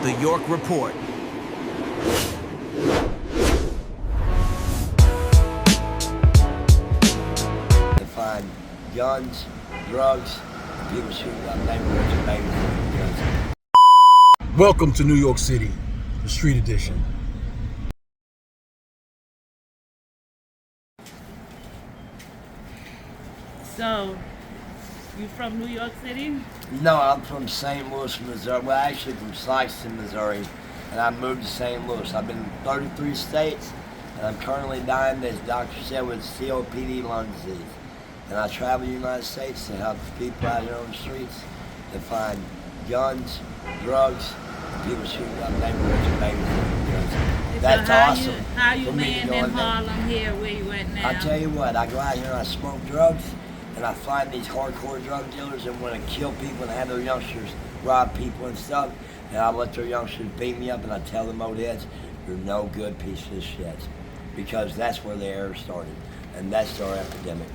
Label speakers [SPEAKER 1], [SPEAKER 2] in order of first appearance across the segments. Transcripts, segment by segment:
[SPEAKER 1] The York Report.
[SPEAKER 2] To find guns, drugs, people shooting up neighborhoods and babies with guns.
[SPEAKER 3] Welcome to New York City, the street edition.
[SPEAKER 4] So, you from New York City?
[SPEAKER 2] No, I'm from St. Louis, Missouri. Well, actually from Sikeston, Missouri, and I moved to St. Louis. I've been in 33 states, and I'm currently dying, as Dr. said, with COPD lung disease. And I travel the United States to help people out here on the streets to find guns, drugs, people shooting up neighborhoods and babies with guns. That's
[SPEAKER 4] so how
[SPEAKER 2] awesome.
[SPEAKER 4] How you
[SPEAKER 2] for me to
[SPEAKER 4] land
[SPEAKER 2] go
[SPEAKER 4] in
[SPEAKER 2] in there.
[SPEAKER 4] Harlem here, where you at now?
[SPEAKER 2] I tell you what, I go out here and I smoke drugs, and I find these hardcore drug dealers that want to kill people and have their youngsters rob people and stuff, and I let their youngsters beat me up, and I tell them, old heads, you're no good piece of shit, because that's where the error started, and that's our epidemic.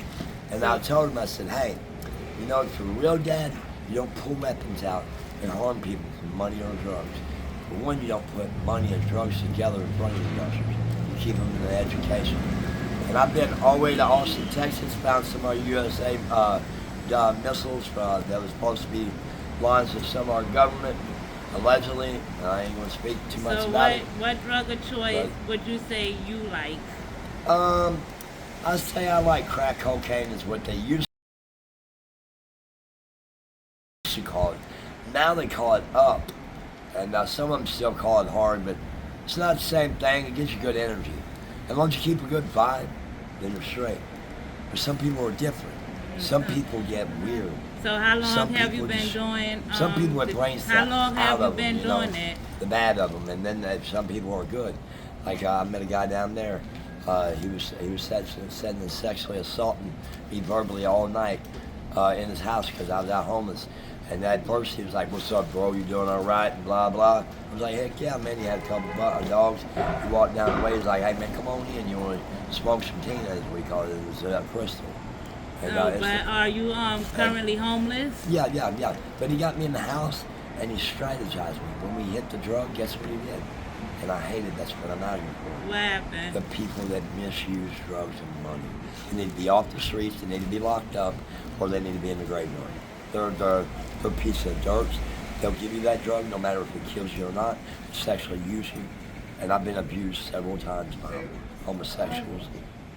[SPEAKER 2] And I told them, I said, hey, you know, if you're real dead, you don't pull weapons out and harm people for money or drugs. For one, you don't put money and drugs together in front of your youngsters. You keep them in their education. And I've been all the way to Austin, Texas, found some of our USA missiles that was supposed to be launched with some of our government, allegedly. I ain't going to speak too much about it.
[SPEAKER 4] So what drug of choice would you say you like?
[SPEAKER 2] I say I like crack cocaine is what they used to call it. Now they call it up. And some of them still call it hard, but it's not the same thing. It gives you good energy. As long as you keep a good vibe, then you're straight. But some people are different. Some people get weird.
[SPEAKER 4] So how long
[SPEAKER 2] Some
[SPEAKER 4] have you
[SPEAKER 2] people
[SPEAKER 4] been
[SPEAKER 2] just-
[SPEAKER 4] doing?
[SPEAKER 2] Some people with brain
[SPEAKER 4] How
[SPEAKER 2] cells
[SPEAKER 4] long
[SPEAKER 2] out
[SPEAKER 4] have you
[SPEAKER 2] of them,
[SPEAKER 4] been
[SPEAKER 2] you know,
[SPEAKER 4] doing it?
[SPEAKER 2] the bad of them, and then some people are good. Like I met a guy down there. He was sexually assaulting me verbally all night in his house because I was out homeless. And at first he was like, "What's up, bro? You doing all right?" And blah blah. I was like, "Heck yeah, man." He had a couple of dogs. He walked down the way. He's like, "Hey man, come on in. You want to smoke some tina?" As we call it. It was crystal. And,
[SPEAKER 4] Oh, but are you currently homeless?
[SPEAKER 2] Yeah. But he got me in the house and he strategized me. When we hit the drug, guess what he did? And I hated. That's what I'm out here for.
[SPEAKER 4] What happened?
[SPEAKER 2] The people that misuse drugs and money. They need to be off the streets, they need to be locked up, or they need to be in the graveyard. They're a piece of dirt. They'll give you that drug no matter if it kills you or not, sexually use you. And I've been abused several times by homosexuals,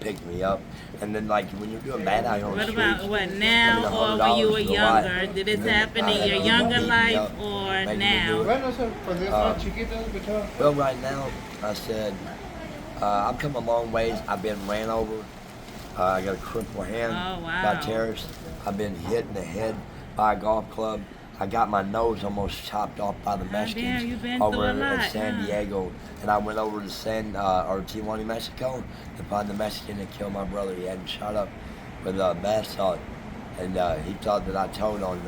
[SPEAKER 2] picked me up. And then like when you're doing bad out here on the
[SPEAKER 4] What
[SPEAKER 2] streets.
[SPEAKER 4] about what now or when you were younger? Did this happen in your younger life or now?
[SPEAKER 2] Well, right now, I said, I've come a long ways. I've been ran over. I got a crippled hand by terrorists. I've been hit in the head by a golf club. I got my nose almost chopped off by the Mexicans
[SPEAKER 4] you've been
[SPEAKER 2] over
[SPEAKER 4] through a
[SPEAKER 2] in
[SPEAKER 4] lot,
[SPEAKER 2] San Diego. And I went over to Tijuana, Mexico to find the Mexican that killed my brother. He had him shot up with a bath salt. And he thought that I told on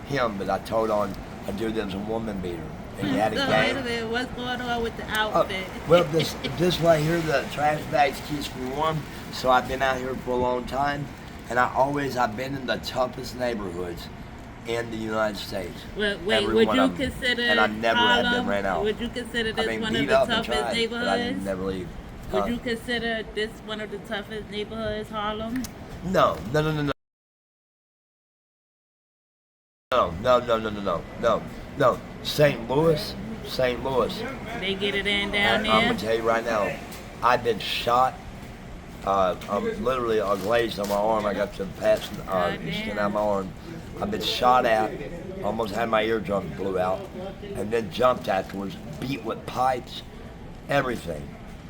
[SPEAKER 2] him, but I told on a dude that was a woman beater. And he had a
[SPEAKER 4] So
[SPEAKER 2] gang.
[SPEAKER 4] wait a minute, what's going on with the outfit?
[SPEAKER 2] Well, this right here, the trash bags keeps me warm. So I've been out here for a long time, and I've been in the toughest neighborhoods in the United States.
[SPEAKER 4] Wait,
[SPEAKER 2] Every
[SPEAKER 4] would
[SPEAKER 2] one
[SPEAKER 4] you
[SPEAKER 2] of them.
[SPEAKER 4] consider
[SPEAKER 2] And I never
[SPEAKER 4] Harlem?
[SPEAKER 2] have been ran out.
[SPEAKER 4] Would you consider this
[SPEAKER 2] I've been
[SPEAKER 4] one of
[SPEAKER 2] beat
[SPEAKER 4] the
[SPEAKER 2] up and
[SPEAKER 4] toughest
[SPEAKER 2] tried, but I
[SPEAKER 4] neighborhoods?
[SPEAKER 2] didn't never leave.
[SPEAKER 4] Would you consider this one of the toughest neighborhoods, Harlem?
[SPEAKER 2] No. No. St. Louis.
[SPEAKER 4] They get it in down
[SPEAKER 2] I'm
[SPEAKER 4] there.
[SPEAKER 2] gonna tell you right now, I've been shot. I'm literally glazed on my arm. I got the patch skin out my arm. I've been shot at. Almost had my eardrum blew out, and then jumped afterwards. Beat with pipes, everything,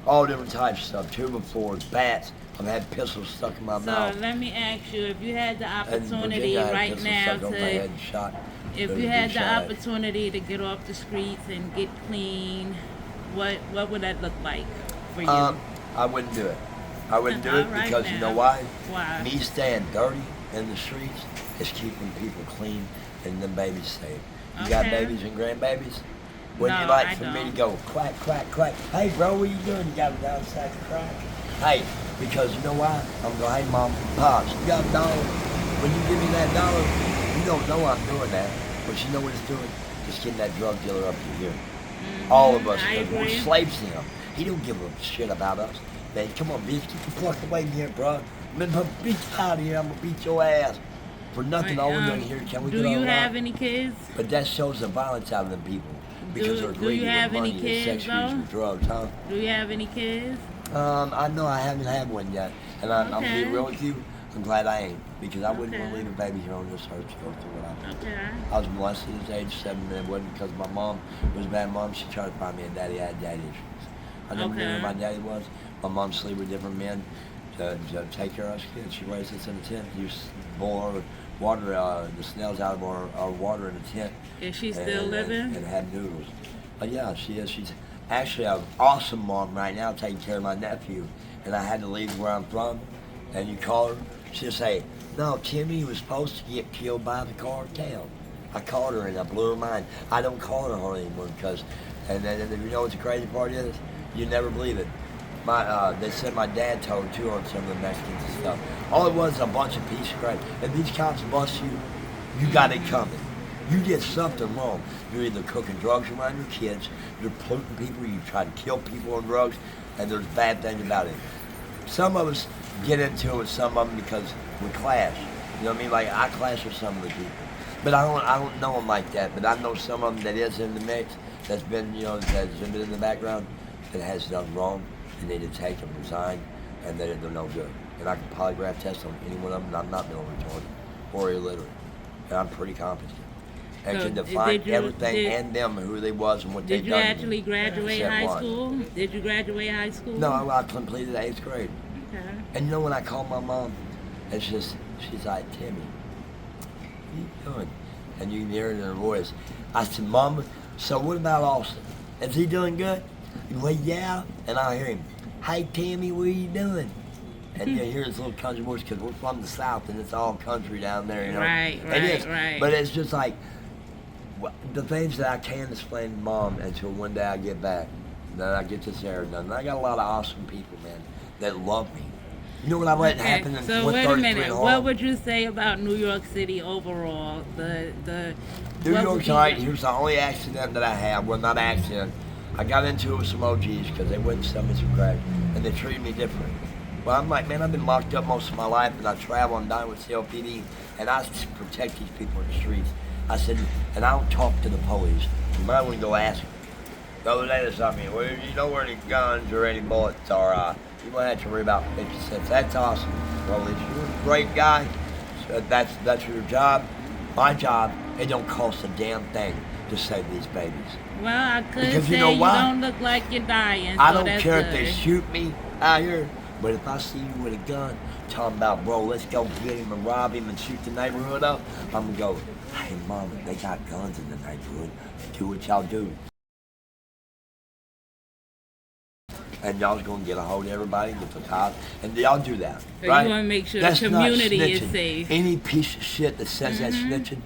[SPEAKER 2] all different types of stuff. 2x4s, bats. I've had pistols stuck in my
[SPEAKER 4] So
[SPEAKER 2] mouth.
[SPEAKER 4] let me ask you, if you had the
[SPEAKER 2] And
[SPEAKER 4] opportunity
[SPEAKER 2] Virginia had
[SPEAKER 4] right
[SPEAKER 2] pistols
[SPEAKER 4] now
[SPEAKER 2] stuck on my head
[SPEAKER 4] to,
[SPEAKER 2] and shot.
[SPEAKER 4] if
[SPEAKER 2] There
[SPEAKER 4] you
[SPEAKER 2] was
[SPEAKER 4] had
[SPEAKER 2] a
[SPEAKER 4] the
[SPEAKER 2] shot at.
[SPEAKER 4] opportunity to get off the streets and get clean, what would that look like for you?
[SPEAKER 2] I wouldn't do it. I wouldn't do it
[SPEAKER 4] All right
[SPEAKER 2] because you know
[SPEAKER 4] now.
[SPEAKER 2] why?
[SPEAKER 4] Why?
[SPEAKER 2] Me staying dirty in the streets is keeping people clean and them babies safe. You got
[SPEAKER 4] Okay.
[SPEAKER 2] babies and grandbabies? Wouldn't you
[SPEAKER 4] No,
[SPEAKER 2] like
[SPEAKER 4] I
[SPEAKER 2] for me
[SPEAKER 4] don't.
[SPEAKER 2] to go quack, quack, quack? Hey, bro, what you doing? You got a down sack of crack? Hey, because you know why? I'm going, hey, mom, pops, you got a dollar. When you give me that dollar, you don't know I'm doing that. But you know what it's doing? It's getting that drug dealer up to here. All of us,
[SPEAKER 4] I
[SPEAKER 2] because we're
[SPEAKER 4] agree.
[SPEAKER 2] slaves to him. He don't give a shit about us. Man, come on, bitch, get the fuck away from here, bro. Man, beat you out of here. I'm gonna beat your ass. For nothing, all we're doing here, can we
[SPEAKER 4] do
[SPEAKER 2] get
[SPEAKER 4] you
[SPEAKER 2] along?
[SPEAKER 4] have any kids?
[SPEAKER 2] But that shows the violence out of them people. Because they're
[SPEAKER 4] Do
[SPEAKER 2] greedy
[SPEAKER 4] you
[SPEAKER 2] with
[SPEAKER 4] have
[SPEAKER 2] money
[SPEAKER 4] any
[SPEAKER 2] and
[SPEAKER 4] kids,
[SPEAKER 2] sex use and
[SPEAKER 4] though?
[SPEAKER 2] drugs, huh?
[SPEAKER 4] Do you have any kids?
[SPEAKER 2] I know I haven't had one yet. And I'm
[SPEAKER 4] Okay.
[SPEAKER 2] being real with you, I'm glad I ain't. Because I wouldn't want to
[SPEAKER 4] Okay.
[SPEAKER 2] leave a baby here on this earth to go through what I did.
[SPEAKER 4] Okay.
[SPEAKER 2] I was molested at age 7, and it wasn't because my mom was a bad mom. She tried to find me a daddy. I had daddy issues. I never knew
[SPEAKER 4] Okay.
[SPEAKER 2] who my daddy was. My mom slept with different men to take care of us kids. She raised us in a tent. Used to boil our water, the snails out of our water in a tent.
[SPEAKER 4] Is she still living?
[SPEAKER 2] And had noodles. But yeah, she is. She's actually an awesome mom right now, taking care of my nephew. And I had to leave where I'm from. And you call her, she'll say, "No, Timmy was supposed to get killed by the cartel." I called her and I blew her mind. I don't call her hardly anymore because, and you know what the crazy part is? You never believe it. They said my dad told too on some of the Mexicans and stuff. All it was a bunch of piece of crap. If these cops bust you, you got it coming. You did something wrong. You're either cooking drugs around your kids, you're polluting people, you try to kill people on drugs, and there's bad things about it. Some of us get into it with some of them because we clash. You know what I mean? Like I clash with some of the people, but I don't know them like that. But I know some of them that is in the mix, that's been that's been in the background, that has done wrong, and they need to take and resign, and that they're no good. And I can polygraph test on any one of them, and I'm not mental retarded or illiterate, and I'm pretty competent. And
[SPEAKER 4] So,
[SPEAKER 2] can define
[SPEAKER 4] did you-
[SPEAKER 2] everything
[SPEAKER 4] did-
[SPEAKER 2] and them, who they was and what they
[SPEAKER 4] Did you
[SPEAKER 2] done. to me.
[SPEAKER 4] actually graduate
[SPEAKER 2] Except
[SPEAKER 4] high
[SPEAKER 2] one.
[SPEAKER 4] school? Did you graduate high school?
[SPEAKER 2] No, I completed 8th grade.
[SPEAKER 4] Okay.
[SPEAKER 2] And you know when I call my mom, it's just, she's like, "Timmy, what are you doing?" And you can hear it in her voice. I said, "Mom, so what about Austin? Is he doing good?" Well, yeah. And I hear him, "Hey, Timmy, what are you doing?" And you hear his little country voice because we're from the South and it's all country down there, you know.
[SPEAKER 4] Right,
[SPEAKER 2] It is.
[SPEAKER 4] right.
[SPEAKER 2] But it's just like, the things that I can't explain to Mom until one day I get back. Then I get this hair done. And I got a lot of awesome people, man, that love me. You know what I let happen in
[SPEAKER 4] So wait a
[SPEAKER 2] 133
[SPEAKER 4] minute.
[SPEAKER 2] in
[SPEAKER 4] What
[SPEAKER 2] Harlem?
[SPEAKER 4] would you say about New York City overall?
[SPEAKER 2] New
[SPEAKER 4] what
[SPEAKER 2] York's
[SPEAKER 4] would be-
[SPEAKER 2] alright. Here's the only accident that I had. Well, not accident. I got into it with some OGs because they wouldn't sell me some crack, and they treated me different. Well, I'm like, man, I've been locked up most of my life, and I travel and dine with CLPD, and I protect these people in the streets. I said, and I don't talk to the police. You might want to go ask them. The other day, they told me, "Well, you know where any guns or any bullets are, you won't have to worry about 50 cents." That's awesome. Well, if you're a great guy, so that's your job. My job, it don't cost a damn thing to save these babies.
[SPEAKER 4] Well, I could
[SPEAKER 2] Because
[SPEAKER 4] say
[SPEAKER 2] you know why?
[SPEAKER 4] don't look like you're dying.
[SPEAKER 2] I
[SPEAKER 4] so
[SPEAKER 2] don't
[SPEAKER 4] that's
[SPEAKER 2] care
[SPEAKER 4] good.
[SPEAKER 2] if they shoot me out here, but if I see you with a gun, talking about, "Bro, let's go get him and rob him and shoot the neighborhood up," I'm gonna go, "Hey, Mama, they got guns in the neighborhood. Do what y'all do." And y'all's gonna get a hold of everybody, get the cops, and y'all do that,
[SPEAKER 4] So
[SPEAKER 2] right?
[SPEAKER 4] you wanna make sure
[SPEAKER 2] That's
[SPEAKER 4] the
[SPEAKER 2] not
[SPEAKER 4] community is
[SPEAKER 2] snitching.
[SPEAKER 4] safe.
[SPEAKER 2] Any piece of shit that says that's snitching,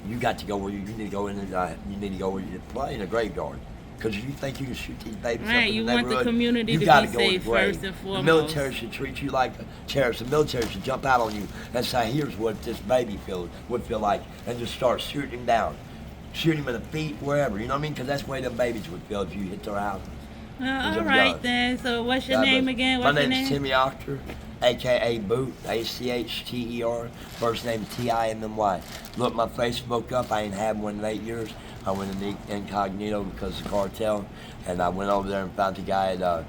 [SPEAKER 2] you got to go where you need to go in and you need to go where you play in a graveyard. Because if you think you can shoot these babies up
[SPEAKER 4] Right,
[SPEAKER 2] in
[SPEAKER 4] you
[SPEAKER 2] the
[SPEAKER 4] want the
[SPEAKER 2] neighborhood,
[SPEAKER 4] community
[SPEAKER 2] you
[SPEAKER 4] to
[SPEAKER 2] gotta
[SPEAKER 4] be
[SPEAKER 2] go in the
[SPEAKER 4] safe
[SPEAKER 2] grave.
[SPEAKER 4] first and
[SPEAKER 2] The
[SPEAKER 4] foremost.
[SPEAKER 2] military should treat you like terrorists. The military should jump out on you and say, "Here's what this baby would feel like," and just start shooting him down. Shoot him in the feet, wherever, you know what I mean? Because that's the way the babies would feel if you hit their house.
[SPEAKER 4] All right then. So what's your
[SPEAKER 2] God
[SPEAKER 4] name
[SPEAKER 2] bless.
[SPEAKER 4] again?
[SPEAKER 2] My
[SPEAKER 4] What's your
[SPEAKER 2] name's
[SPEAKER 4] name?
[SPEAKER 2] Timmy Octor, a.k.a. Boot, ACHTER. First name TIMMY. Look my Facebook up. I ain't had one in 8 years. I went in incognito because of the cartel, and I went over there and found the guy that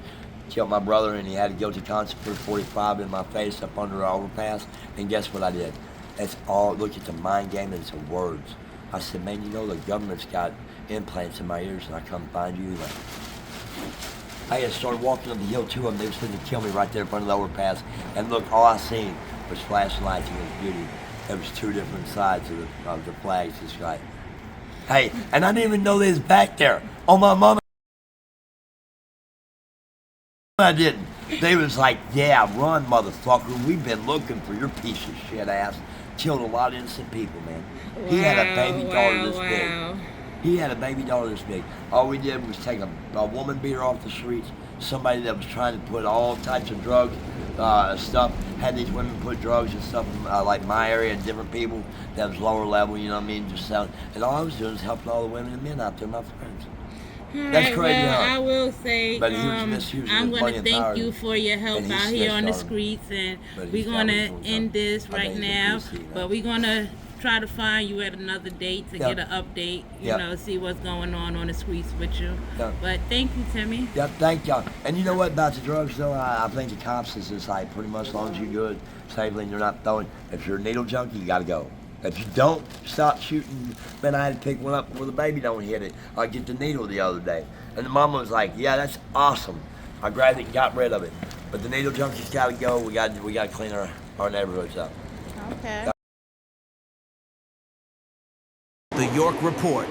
[SPEAKER 2] killed my brother, and he had a guilty conscience for 45 in my face up under an overpass. And guess what I did? It's all, look at the mind game, and it's the words. I said, "Man, you know the government's got implants in my ears, and I come find you." I had started walking up the hill to them. They was going to kill me right there in front of the overpass. And look, all I seen was flashing lights and it was beauty. There was two different sides of the flags. It's like, hey, and I didn't even know they was back there. Oh, my mama, I didn't. They was like, "Yeah, run, motherfucker. We've been looking for your piece of shit ass." Killed a lot of innocent people, man. He had a baby daughter this big. He had a baby daughter this big. All we did was take a woman, beat her off the streets. Somebody that was trying to put all types of drugs, stuff, had these women put drugs and stuff in, like my area and different people that was lower level, you know what I mean, just selling. And all I was doing was helping all the women and men out there, my friends. That's
[SPEAKER 4] Alright,
[SPEAKER 2] crazy,
[SPEAKER 4] well,
[SPEAKER 2] huh?
[SPEAKER 4] I will say,
[SPEAKER 2] But he was misusing
[SPEAKER 4] I'm
[SPEAKER 2] his
[SPEAKER 4] going
[SPEAKER 2] money
[SPEAKER 4] to
[SPEAKER 2] and
[SPEAKER 4] thank
[SPEAKER 2] power,
[SPEAKER 4] you for your help
[SPEAKER 2] and he
[SPEAKER 4] out here on the
[SPEAKER 2] snitched on him.
[SPEAKER 4] streets, and
[SPEAKER 2] But
[SPEAKER 4] we're
[SPEAKER 2] he's
[SPEAKER 4] going
[SPEAKER 2] got
[SPEAKER 4] to
[SPEAKER 2] what he's
[SPEAKER 4] end
[SPEAKER 2] doing.
[SPEAKER 4] this
[SPEAKER 2] I
[SPEAKER 4] right
[SPEAKER 2] think he's a
[SPEAKER 4] now.
[SPEAKER 2] PC,
[SPEAKER 4] But we're going to try to find you at another date to
[SPEAKER 2] Yep.
[SPEAKER 4] get an update, you
[SPEAKER 2] Yep.
[SPEAKER 4] know, see what's going on the streets with you.
[SPEAKER 2] Yep.
[SPEAKER 4] But thank you, Timmy.
[SPEAKER 2] Yeah, thank y'all. And you know what about the drugs, though? I think the cops is just like pretty much as long as you do it safely and you're not throwing. If you're a needle junkie, you gotta go. If you don't, stop shooting. Man, I had to pick one up before the baby don't hit it. I get the needle the other day, and the mama was like, "Yeah, that's awesome." I grabbed it and got rid of it. But the needle junkies gotta go. We gotta clean our neighborhoods up.
[SPEAKER 4] Okay.
[SPEAKER 1] The York Report